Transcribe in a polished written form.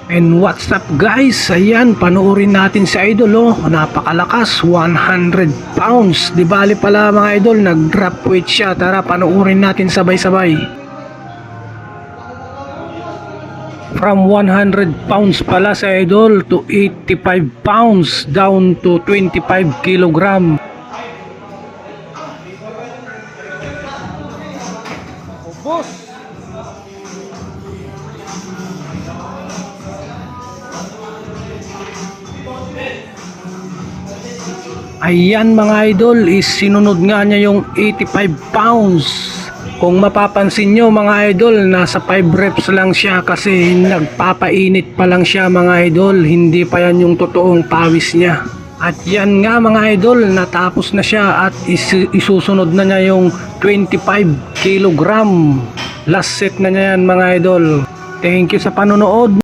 And what's up guys, ayan panoorin natin si Idol napakalakas, 100 pounds, di bali pala mga idol nag drop weight siya. Tara panoorin natin sabay-sabay. From 100 pounds pala si Idol to 85 pounds down to 25 kilogram. Boss, ayan mga idol, is sinunod nga niya yung 85 pounds. Kung mapapansin nyo mga idol, nasa 5 reps lang siya kasi nagpapainit pa lang siya mga idol. Hindi pa yan yung totoong pawis niya. At yan nga mga idol, natapos na siya at isusunod na niya yung 25 kilogram. Last set na niya yan mga idol. Thank you sa panonood.